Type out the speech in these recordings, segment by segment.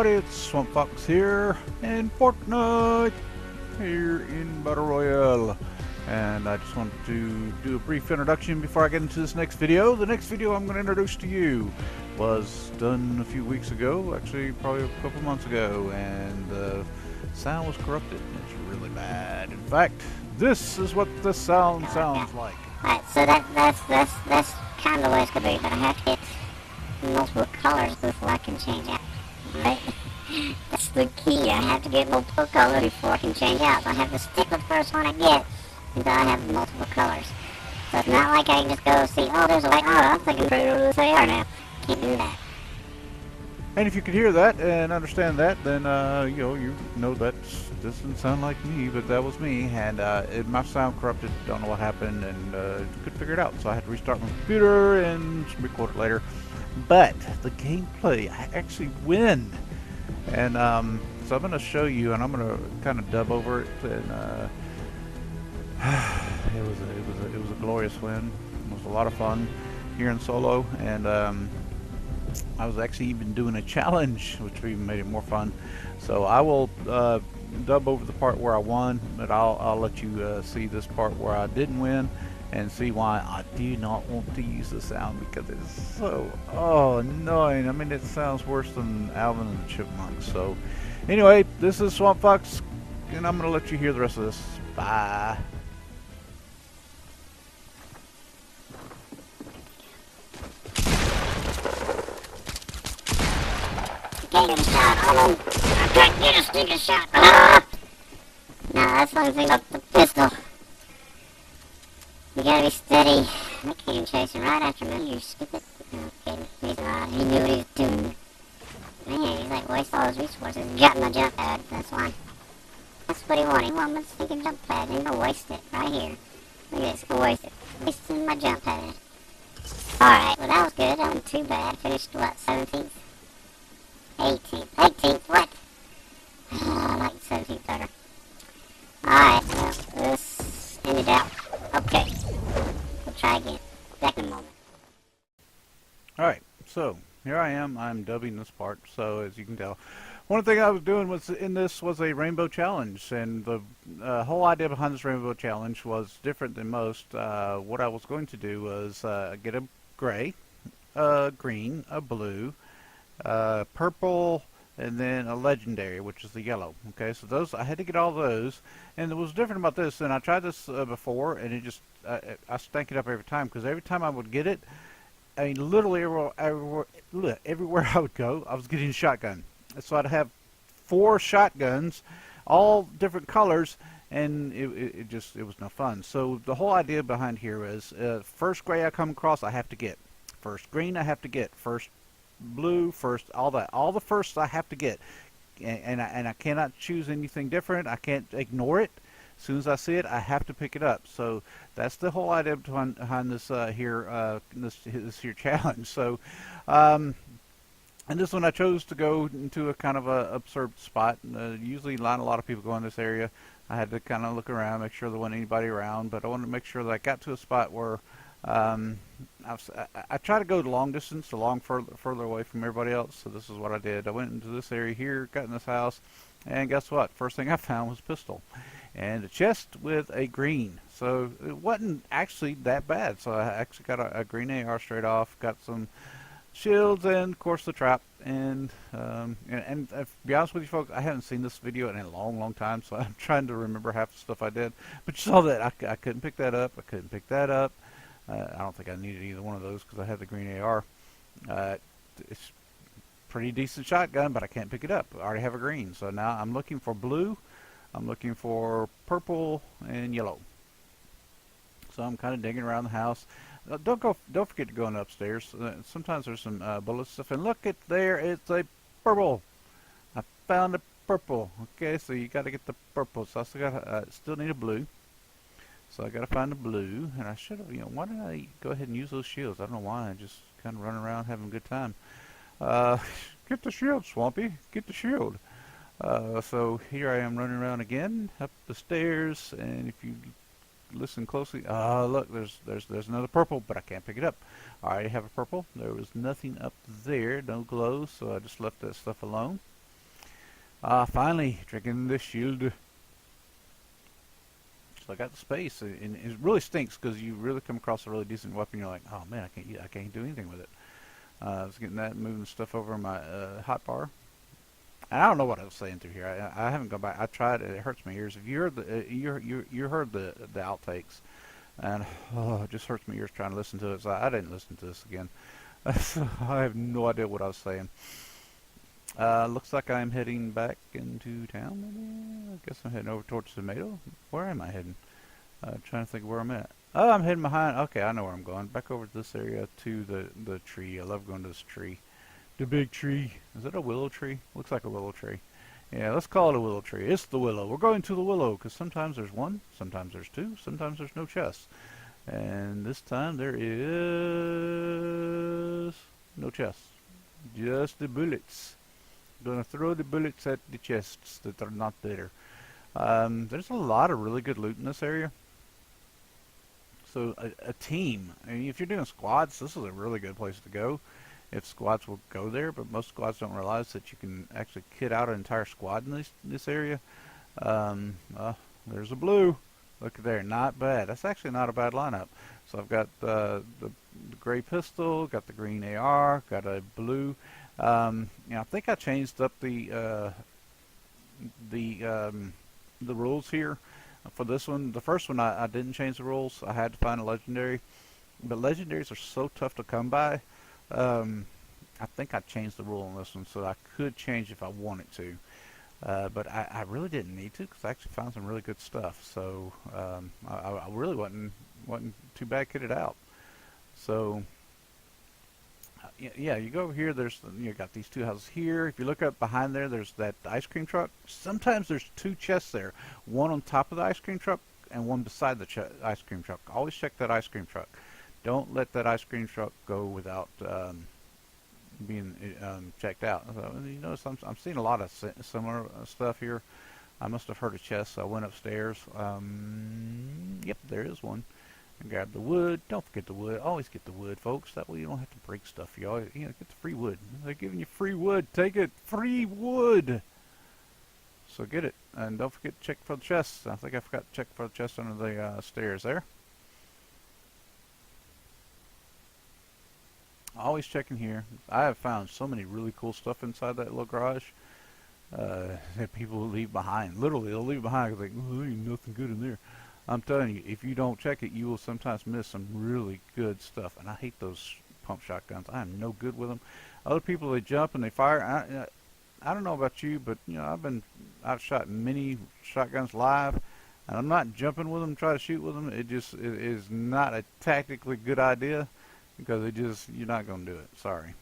everybody, it's Swamp Fox here in Fortnite, here in Battle Royale. And I just wanted to do a brief introduction before I get into this next video. The next video I'm going to introduce to you was done a few weeks ago, actually probably a couple months ago, and the sound was corrupted. It's really bad. In fact, this is what the sound sounds like. Alright, so that's kind of the way it's going to be, but I have to get multiple colors before I can change out. Right? That's the key. I have to get multiple colors before I can change out. So I have to stick with the first one I get until I have multiple colors. So it's not like I can just go see, oh, there's a light. Oh, I'm thinking pretty over this AR now. Can't do that. And if you could hear that and understand that, then you know that doesn't sound like me, but that was me, and my sound corrupted. Don't know what happened, and couldn't figure it out. So I had to restart my computer and record it later. But the gameplay, I actually win, and so I'm going to show you, and I'm going to kind of dub over it. And it was a glorious win. It was a lot of fun here in solo, and I was actually even doing a challenge, which even made it more fun. So I will dub over the part where I won, but I'll let you see this part where I didn't win and see why I do not want to use the sound, because it's so annoying. I mean, it sounds worse than Alvin and the Chipmunks. So anyway, this is Swamp Fox, and I'm gonna let you hear the rest of this. Bye. Can't get a shot on him. I can't get a stinking shot. Ah! No, that's the only thing about the pistol. You gotta be steady. I can't even chase him right after me. You're stupid. Okay, he's not. He knew what he was doing. Man, he's like waste all his resources. Got my jump pad. That's why. That's what he wanted. He wanted my stinking jump pad. He's gonna waste it right here. Look at this. Gonna waste it. Wasting my jump pad. Alright, well that was good. That wasn't too bad. Finished what? 17th? 18th, what? I like 17th better. Alright, well, this ended out. Okay, we'll try again. Back in a moment. Alright, so here I am. I'm dubbing this part. So as you can tell, one thing I was doing was a rainbow challenge, and the whole idea behind this rainbow challenge was different than most. What I was going to do was get a gray, a green, a blue, purple, and then a legendary, which is the yellow. Okay, so those, I had to get all those, and what was different about this, and I tried this before, and it just I stank it up every time, because every time I would get it, I mean, literally everywhere I would go, I was getting a shotgun. So I'd have 4 shotguns, all different colors, and it was no fun. So the whole idea behind here is first gray I come across, I have to get. First green I have to get. First blue, first, all the firsts I have to get, and I cannot choose anything different. I can't ignore it. As soon as I see it, I have to pick it up. So that's the whole idea behind this this here challenge. So and this one I chose to go into a kind of a absurd spot. Usually a lot of people go in this area. I had to kind of look around, make sure there wasn't anybody around, but I wanted to make sure that I got to a spot where I try to go the long distance, further away from everybody else. So this is what I did. I went into this area here, got in this house, and guess what? First thing I found was a pistol and a chest with a green. So it wasn't actually that bad. So I actually got a green AR straight off, got some shields, and of course the trap. And to be honest with you folks, I haven't seen this video in a long time, so I'm trying to remember half the stuff I did. But you saw that I couldn't pick that up. I couldn't pick that up. I don't think I needed either one of those because I had the green AR. It's pretty decent shotgun, but I can't pick it up. I already have a green, so now I'm looking for blue. I'm looking for purple and yellow. So I'm kind of digging around the house. Don't forget to go in upstairs. Sometimes there's some bullet stuff, and look at there, it's a purple. I found a purple. Okay, so you got to get the purple. So I still need a blue. So I got to find the blue, and I should have, why did I go ahead and use those shields? I don't know why. I just kind of running around having a good time. Get the shield, Swampy. Get the shield. So here I am running around again up the stairs, and if you listen closely, look, there's another purple, but I can't pick it up. I already have a purple. There was nothing up there, no glow, so I just left that stuff alone. Finally, drinking this shield. So I got the space, and it really stinks because you really come across a really decent weapon. You're like, oh man, I can't do anything with it. I was getting that, moving stuff over my hot bar. And I don't know what I was saying through here. I haven't gone back. I tried it. It hurts my ears. If you heard you heard the outtakes, and oh, it just hurts my ears trying to listen to it. So I didn't listen to this again. So I have no idea what I was saying. Looks like I'm heading back into town. Maybe? I guess I'm heading over towards Tomato. Where am I heading? Trying to think of where I'm at. Oh, I'm heading behind. Okay, I know where I'm going. Back over to this area to the tree. I love going to this tree. The big tree. Is it a willow tree? Looks like a willow tree. Yeah, let's call it a willow tree. It's the willow. We're going to the willow because sometimes there's one, sometimes there's two, sometimes there's no chests. And this time there is no chests. Just the bullets. Gonna throw the bullets at the chests that are not there. There's a lot of really good loot in this area. So a team, I mean, if you're doing squads, this is a really good place to go. If squads will go there, but most squads don't realize that you can actually kit out an entire squad in this area. There's a blue. Look at there, not bad. That's actually not a bad lineup. So I've got the gray pistol, got the green AR, got a blue. I think I changed up the rules here for this one. The first one I didn't change the rules. I had to find a legendary, but legendaries are so tough to come by. I think I changed the rule on this one, so I could change if I wanted to. But I really didn't need to because I actually found some really good stuff. So I really wasn't too bad kitted out. So yeah, you go over here. You got these two houses here. If you look up behind there, there's that ice cream truck. Sometimes there's two chests there, one on top of the ice cream truck and one beside the ice cream truck. Always check that ice cream truck. Don't let that ice cream truck go without being checked out. So, you notice I'm seeing a lot of similar stuff here. I must have heard a chest, so I went upstairs. Yep, there is one. And grab the wood. Don't forget the wood. Always get the wood, folks. That way you don't have to break stuff. You always, get the free wood. They're giving you free wood. Take it. Free wood. So get it. And don't forget to check for the chests. I think I forgot to check for the chest under the stairs there. Always checking here. I have found so many really cool stuff inside that little garage that people will leave behind. Literally, they'll leave behind because there ain't nothing good in there. I'm telling you, if you don't check it, you will sometimes miss some really good stuff. And I hate those pump shotguns. I am no good with them. Other people, they jump and they fire. I don't know about you, but I've shot many shotguns live, and I'm not jumping with them, try to shoot with them. It is not a tactically good idea. Because you're not going to do it. Sorry.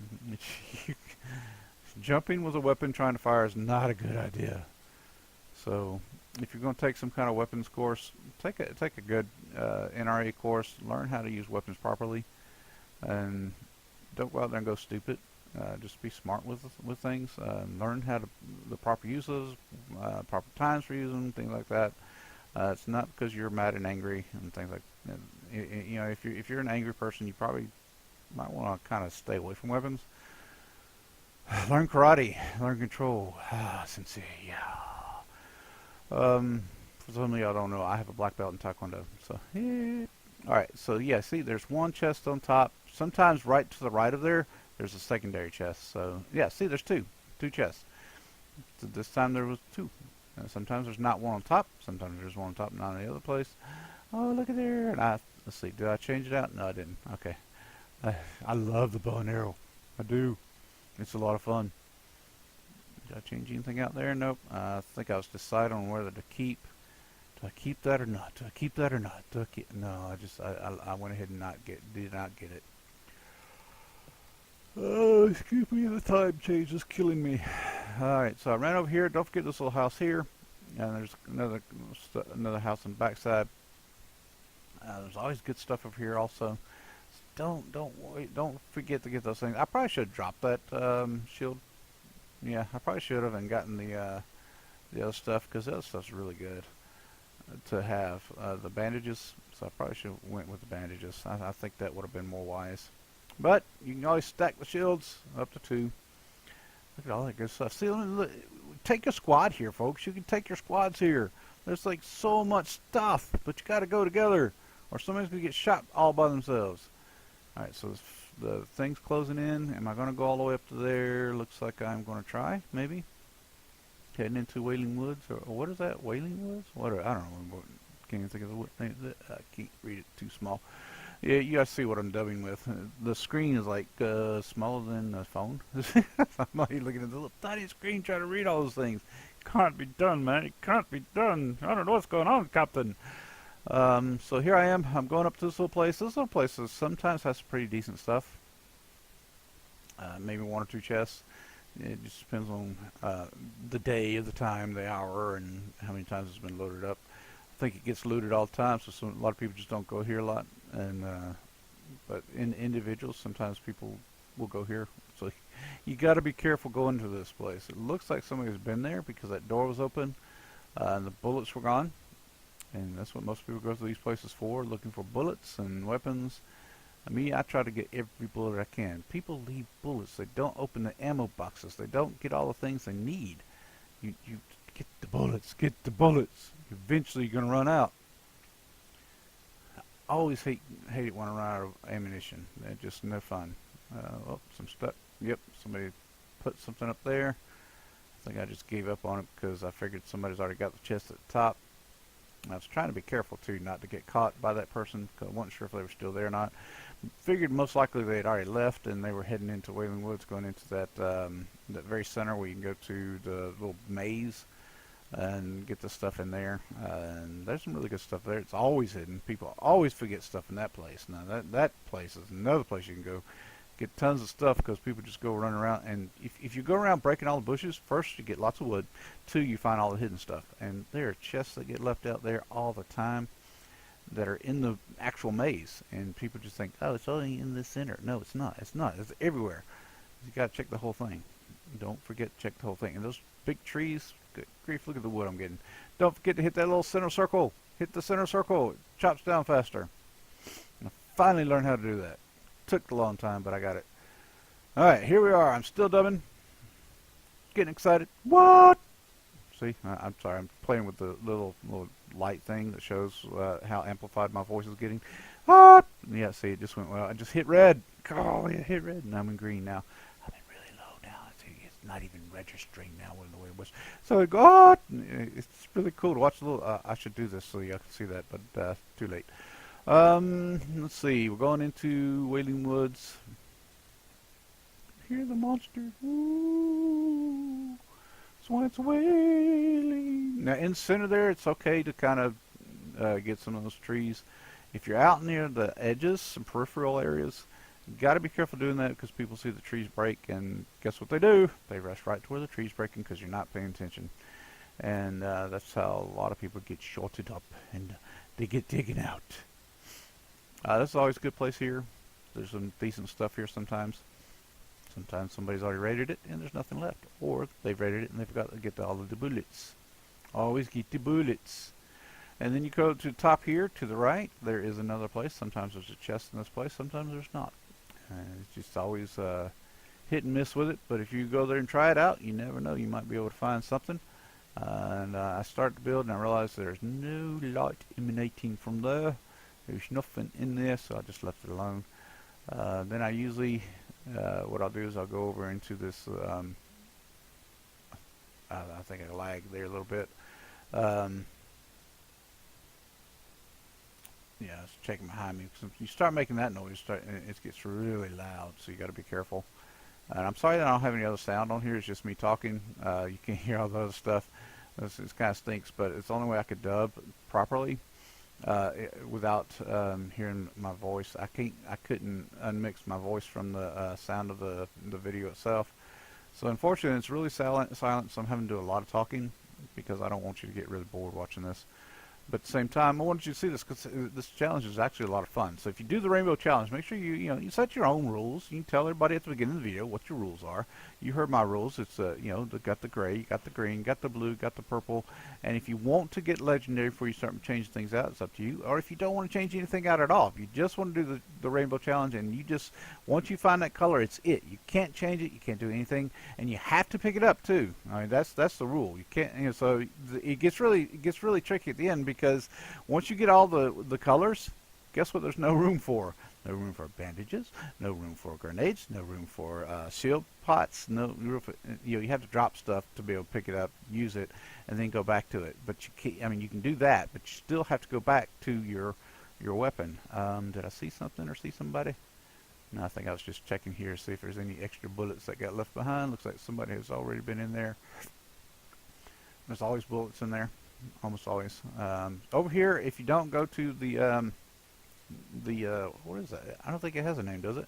Jumping with a weapon trying to fire is not a good idea. So if you're going to take some kind of weapons course, take a good NRA course. Learn how to use weapons properly, and don't go out there and go stupid. Just be smart with things. Learn how to the proper uses, proper times for using them, things like that. It's not because you're mad and angry and things like that. If you're an angry person, you probably might want to kind of stay away from weapons. Learn karate, learn control. Sensei, yeah. For some of y'all don't know, I have a black belt in Taekwondo. So, yeah. Alright, so yeah, see, there's one chest on top. Sometimes right to the right of there's a secondary chest. So, yeah, see, there's two chests. So this time there was two. Sometimes there's not one on top. Sometimes there's one on top, not in the other place. Oh, look at there. And let's see, did I change it out? No, I didn't. Okay. I love the bow and arrow. I do. It's a lot of fun. Did I change anything out there? Nope. I think I was deciding on whether to keep. Do I keep that or not? Do I keep that or not? No, I went ahead and did not get it. Oh, excuse me, the time change is killing me. Alright, so I ran over here. Don't forget this little house here. And there's another house on the backside. There's always good stuff over here also. Don't forget to get those things. I probably should have dropped that shield. Yeah, I probably should have and gotten the other stuff because the other stuff's really good to have. The bandages, so I probably should have went with the bandages. I think that would have been more wise. But you can always stack the shields up to 2. Look at all that good stuff. See, look, take a squad here, folks. You can take your squads here. There's like so much stuff, but you got to go together, or somebody's gonna get shot all by themselves. All right, so the thing's closing in. Am I gonna go all the way up to there? Looks like I'm gonna try, maybe. Heading into Wailing Woods, or what is that? Wailing Woods? What? I don't know. Can't even think of the what name. I can't read it, too small. Yeah, you guys see what I'm dubbing with. The screen is like smaller than a phone. I'm not even looking at the little tiny screen trying to read all those things. Can't be done, man. It can't be done. I don't know what's going on, Captain. So here I am. I'm going up to this little place. This little place sometimes has pretty decent stuff. Maybe one or two chests. It just depends on the day, of the time, the hour, and how many times it's been loaded up. I think it gets looted all the time, so a lot of people just don't go here a lot. And but in individuals, sometimes people will go here. So you got to be careful going to this place. It looks like somebody's been there because that door was open and the bullets were gone. And that's what most people go to these places for, looking for bullets and weapons. I try to get every bullet I can. People leave bullets. They don't open the ammo boxes. They don't get all the things they need. You get the bullets. Get the bullets. Eventually you're going to run out. I always hate it when I run out of ammunition. They're just no fun. Oh, some stuff. Yep, somebody put something up there. I think I just gave up on it because I figured somebody's already got the chest at the top. I was trying to be careful too, not to get caught by that person, because I wasn't sure if they were still there or not. Figured most likely they had already left and they were heading into Wailing Woods, going into that that very center where you can go to the little maze and get the stuff in there. And there's some really good stuff there. It's always hidden. People always forget stuff in that place. Now that place is another place you can go get tons of stuff, because people just go running around. And if you go around breaking all the bushes, first you get lots of wood. Two, you find all the hidden stuff. And there are chests that get left out there all the time that are in the actual maze, and people just think, oh, it's only in the center. No, it's not. It's not. It's everywhere. You got to check the whole thing. Don't forget to check the whole thing. And those big trees, good grief, look at the wood I'm getting. Don't forget to hit that little center circle. Hit the center circle. It chops down faster. I finally learned how to do that. Took a long time, but I got it. All right, here we are. I'm still dubbing. Getting excited. What? See, I'm sorry. I'm playing with the little light thing that shows how amplified my voice is getting. What? Yeah, see, it just went well. I just hit red. Oh, it hit red, and I'm in green now. I'm in really low now. See, it's not even registering now with the way it was. So it goes. It's really cool to watch the little. I should do this so you can see that, but too late. Let's see. We're going into Wailing Woods. Hear the monster. Ooh. So it's wailing. Now in the center there, it's okay to kind of get some of those trees. If you're out near the edges, some peripheral areas, you got to be careful doing that, because people see the trees break, and guess what they do? They rush right to where the tree's breaking because you're not paying attention. And that's how a lot of people get shorted up and they get taken out. This is always a good place here. There's some decent stuff here sometimes. Sometimes somebody's already raided it and there's nothing left. Or they've raided it and they forgot to get all of the bullets. Always get the bullets. And then you go to the top here, to the right. There is another place. Sometimes there's a chest in this place. Sometimes there's not. It's just always hit and miss with it. But if you go there and try it out, you never know. You might be able to find something. And I started to build and I realized there's no light emanating from there. There's nothing in there, so I just left it alone. Then I usually, what I'll do is I'll go over into this, I think I lagged there a little bit. Yeah, it's checking behind me. Cause you start making that noise, it gets really loud, so you got to be careful. And I'm sorry that I don't have any other sound on here. It's just me talking. You can't hear all the other stuff. It kind of stinks, but it's the only way I could dub properly. Without hearing my voice. I couldn't unmix my voice from the sound of the video itself. So unfortunately it's really silent, so I'm having to do a lot of talking, because I don't want you to get really bored watching this. But at the same time, I wanted you to see this because this challenge is actually a lot of fun. So if you do the rainbow challenge, make sure you set your own rules. You can tell everybody at the beginning of the video what your rules are. You heard my rules. It's got the gray, you got the green, got the blue, got the purple. And if you want to get legendary before you start changing things out, it's up to you. Or if you don't want to change anything out at all, if you just want to do the rainbow challenge and you just once you find that color, it's it. You can't change it. You can't do anything, and you have to pick it up too. I mean that's the rule. You can't. So it gets really tricky at the end because once you get all the colors, guess what? There's no room for. No room for bandages. No room for grenades. No room for shield pots. No room for, you have to drop stuff to be able to pick it up, use it, and then go back to it. But you can't. I mean, you can do that, but you still have to go back to your weapon. Did I see something or see somebody? No, I think I was just checking here to see if there's any extra bullets that got left behind. Looks like somebody has already been in there. There's always bullets in there, almost always. Over here, if you don't go to the what is that? I don't think it has a name, does it?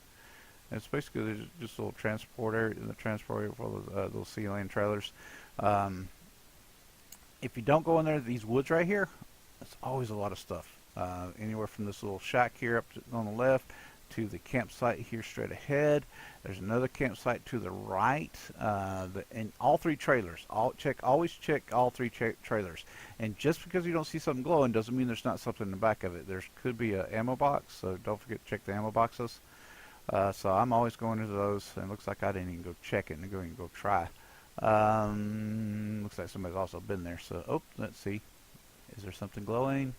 It's basically there's just a little transport area, the transport area for those little sea land trailers. If you don't go in there, these woods right here, it's always a lot of stuff. Anywhere from this little shack here up on the left to the campsite here straight ahead. There's another campsite to the right, and all three trailers. Always check all three trailers. And just because you don't see something glowing doesn't mean there's not something in the back of it. There could be an ammo box, so don't forget to check the ammo boxes. So I'm always going into those, and it looks like I didn't even go check it and go try. Looks like somebody's also been there. So, let's see. Is there something glowing?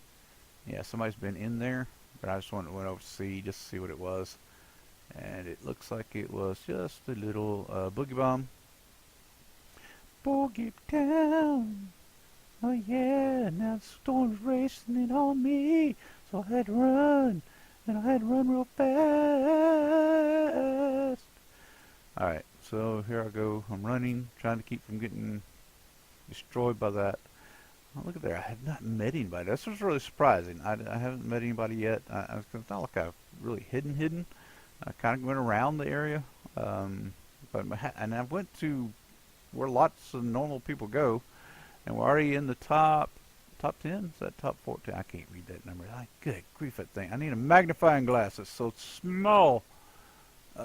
Yeah, somebody's been in there. But I just went over to see what it was, and it looks like it was just a little boogie bomb. Boogie down, oh yeah! Now the storm's racing in on me, so I had to run, and I had to run real fast. All right, so here I go. I'm running, trying to keep from getting destroyed by that. Oh, look at there. I have not met anybody. This was really surprising. I haven't met anybody yet. It's not like I've really hidden. I kind of went around the area. And I went to where lots of normal people go. And we're already in the top 10? Is that top 14? I can't read that number. Good grief, that thing. I need a magnifying glass. It's so small.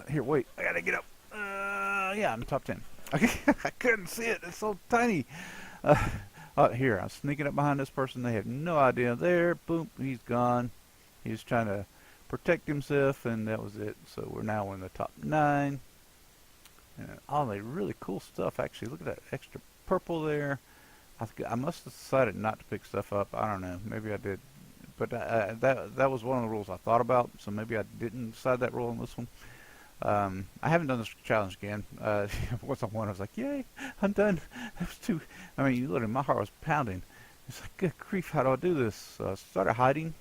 Here, wait. I got to get up. Yeah, I'm top 10. I couldn't see it. It's so tiny. Here, I'm sneaking up behind this person. They have no idea. There, boom, he's gone. He was trying to protect himself, and that was it. So we're now in the top 9. And all the really cool stuff, actually. Look at that extra purple there. I must have decided not to pick stuff up. I don't know. Maybe I did. But that was one of the rules I thought about, so maybe I didn't decide that rule on this one. I haven't done this challenge again. Once I won, I was like, yay, I'm done. That was too, I mean, literally, my heart was pounding. It's like, good grief, how do I do this? So I started hiding.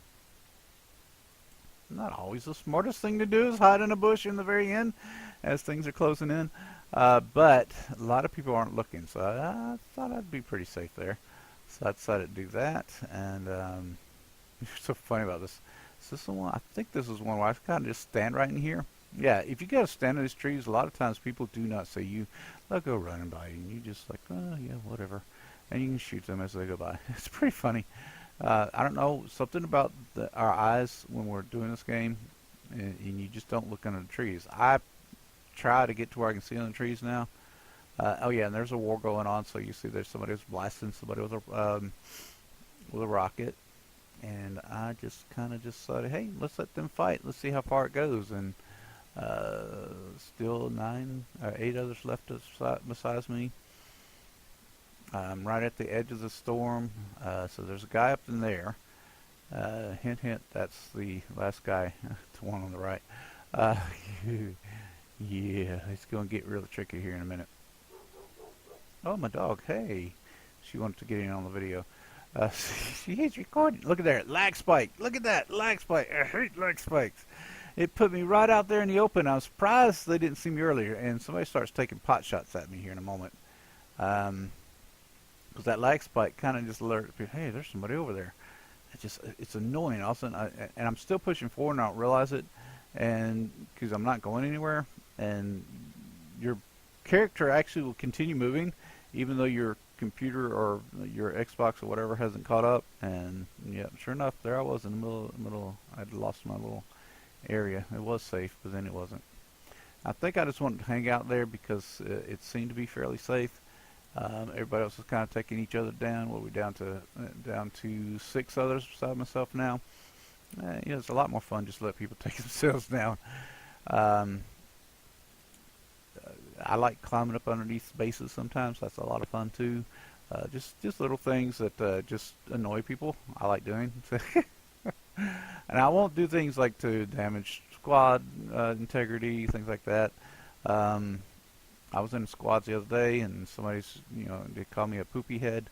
Not always the smartest thing to do is hide in a bush in the very end as things are closing in. But a lot of people aren't looking, so I thought I'd be pretty safe there. So I decided to do that, and it's so funny about this. Is this the one? I think this is one where I kind of just stand right in here. Yeah, if you gotta stand in these trees, a lot of times people do not see you. They'll go running by you, and you just like, oh yeah, whatever. And you can shoot them as they go by. It's pretty funny. I don't know, something about our eyes when we're doing this game, and you just don't look under the trees. I try to get to where I can see under the trees now. Oh yeah, and there's a war going on, so you see there's somebody who's blasting somebody with a rocket. And I just kind of just decided, hey, let's let them fight. Let's see how far it goes. And still 8 others left besides me. I'm right at the edge of the storm, so there's a guy up in there. Hint, hint, that's the last guy, the one on the right. Yeah, it's going to get really tricky here in a minute. Oh, my dog, hey. She wanted to get in on the video. She's recording. Look at there, lag spike. Look at that, lag spike. I hate lag spikes. It put me right out there in the open. I was surprised they didn't see me earlier, and somebody starts taking pot shots at me here in a moment. Because that lag spike kind of just alerted me, hey, there's somebody over there. It's annoying. All of a sudden, and I'm still pushing forward and I don't realize it, and because I'm not going anywhere, and your character actually will continue moving, even though you're computer or your Xbox or whatever hasn't caught up. And yeah, sure enough, there I was in the middle. I'd lost my little area. It was safe, but then it wasn't. I think I just wanted to hang out there because it seemed to be fairly safe. Everybody else was kind of taking each other down. What are we down to 6 others besides myself now. It's a lot more fun just to let people take themselves down. Um, I like climbing up underneath bases sometimes. That's a lot of fun too. Just little things that just annoy people. I like doing. And I won't do things like to damage squad integrity, things like that. I was in squads the other day, and they called me a poopy head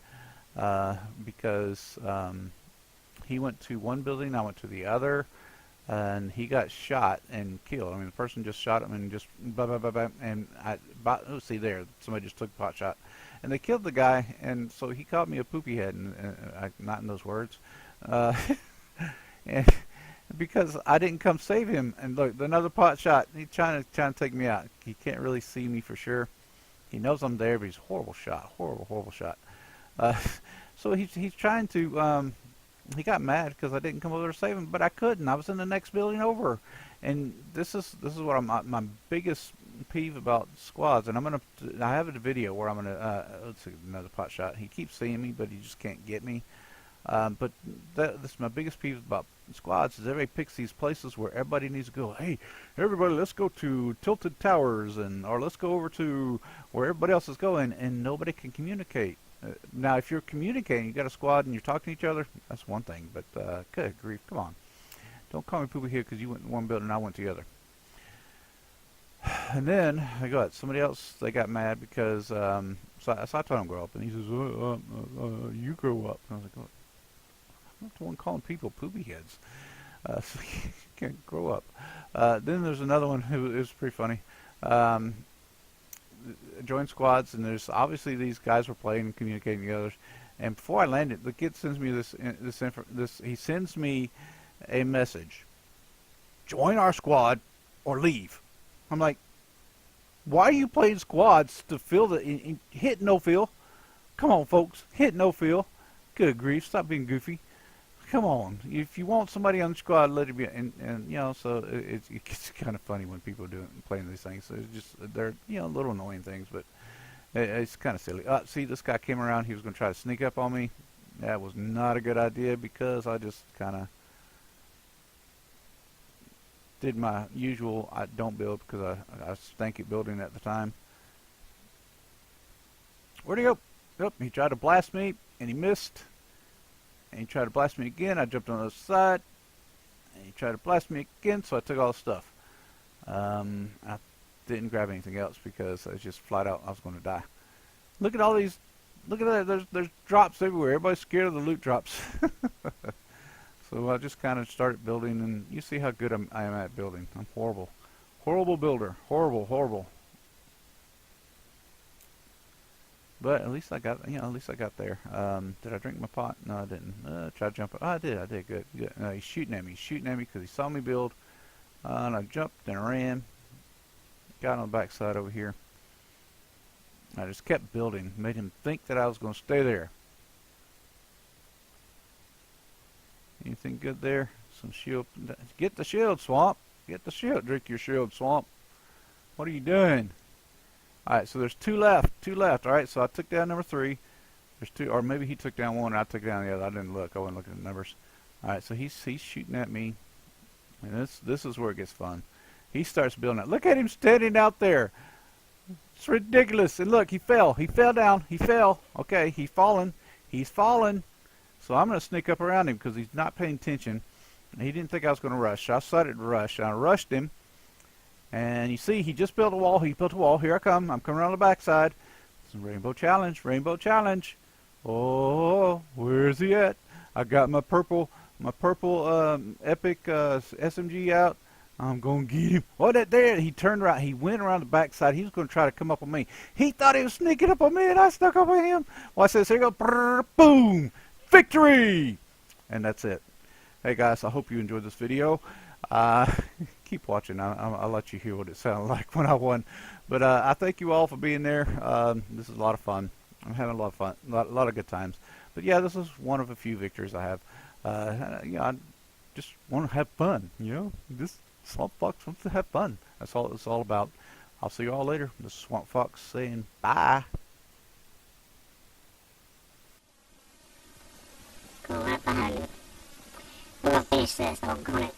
because he went to one building, I went to the other, and he got shot and killed. I mean, the person just shot him and just blah blah blah blah. And see there, somebody just took a pot shot, and they killed the guy. And so he called me a poopy head, and not in those words. And because I didn't come save him, and look, another pot shot. He's trying to take me out. He can't really see me for sure. He knows I'm there, but he's a horrible shot, horrible shot. So he's trying to. He got mad because I didn't come over to save him, but I couldn't. I was in the next building over, and this is what my biggest peeve about squads. And I have a video where I'm gonna let's see, another pot shot. He keeps seeing me, but he just can't get me. But this is my biggest peeve about squads is everybody picks these places where everybody needs to go. Hey, everybody, let's go to Tilted Towers, or let's go over to where everybody else is going, and nobody can communicate. Now, if you're communicating, you got a squad and you're talking to each other, that's one thing. But good grief, come on, don't call me poopy here because you went in one building and I went to the other. And then I got somebody else. They got mad because so I told him grow up, and he says, "You grow up." And I was like, oh, I'm not the one calling people poopy heads. So you can't grow up. Then there's another one who is pretty funny. Joined squads, and there's obviously these guys were playing and communicating with the others. And before I landed, the kid sends me this. He sends me a message: join our squad or leave. I'm like, why are you playing squads to fill hit no fill? Come on, folks, hit no fill. Good grief, stop being goofy. Come on, if you want somebody on the squad, let it be. And so it's kind of funny when people playing these things. So they're little annoying things, but it's kind of silly. See, this guy came around. He was going to try to sneak up on me. That was not a good idea because I just kind of did my usual. I don't build because I stank at building at the time. Where'd he go? Yep, he tried to blast me and he missed. And he tried to blast me again. I jumped on the other side. And he tried to blast me again, so I took all the stuff. I didn't grab anything else because I was just flat out I was going to die. Look at all these. Look at that. There's drops everywhere. Everybody's scared of the loot drops. So I just kind of started building, and you see how good I am at building. I'm horrible. Horrible builder. Horrible. But at least I got, at least I got there. Did I drink my pot? No, I didn't. Try to jump. Oh, I did. Good. He's shooting at me. He's shooting at me because he saw me build. And I jumped and ran. Got on the backside over here. I just kept building. Made him think that I was going to stay there. Anything good there? Some shield. Get the shield, Swamp. Get the shield. Drink your shield, Swamp. What are you doing? Alright, so there's two left. Alright, so I took down number 3. There's 2, or maybe he took down 1 and I took down the other. I didn't look. I wasn't looking at the numbers. Alright, so he's shooting at me. And this is where it gets fun. He starts building it. Look at him standing out there. It's ridiculous. And look, he fell. He fell down. He fell. Okay, he's fallen. So I'm going to sneak up around him because he's not paying attention. And he didn't think I was going to rush. So I started to rush. I rushed him. And you see, he just built a wall. He built a wall. Here I come. I'm coming around the backside. It's a rainbow challenge. Oh, where's he at? I got my purple epic SMG out. I'm going to get him. Oh, that there. He turned around. He went around the backside. He was going to try to come up on me. He thought he was sneaking up on me, and I snuck up on him. Watch this. Here you go. Brrr, boom. Victory. And that's it. Hey, guys, I hope you enjoyed this video. Keep watching. I'll let you hear what it sounded like when I won. But I thank you all for being there. This is a lot of fun. I'm having a lot of fun, a lot of good times. But yeah, this is one of a few victories I have. I just want to have fun. This Swamp Fox wants to have fun. That's all it's all about. I'll see you all later. This is Swamp Fox saying bye. Go right behind me. We're gonna finish this. I'm on it.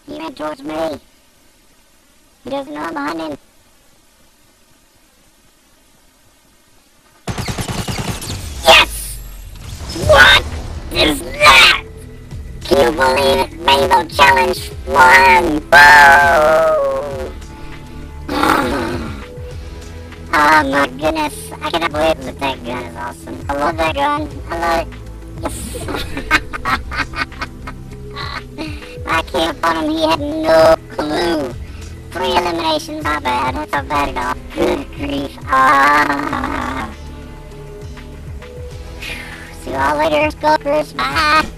He ran towards me. He doesn't know I'm behind him. Yes! What is that? Can you believe it? Rainbow Challenge won! Whoa! Oh my goodness. I cannot believe that that gun is awesome. I love that gun. I love it. I camped on him. He had no clue. 3 eliminations. Not bad. That's not bad at all. Good grief. See you all later, Skulkers. Bye.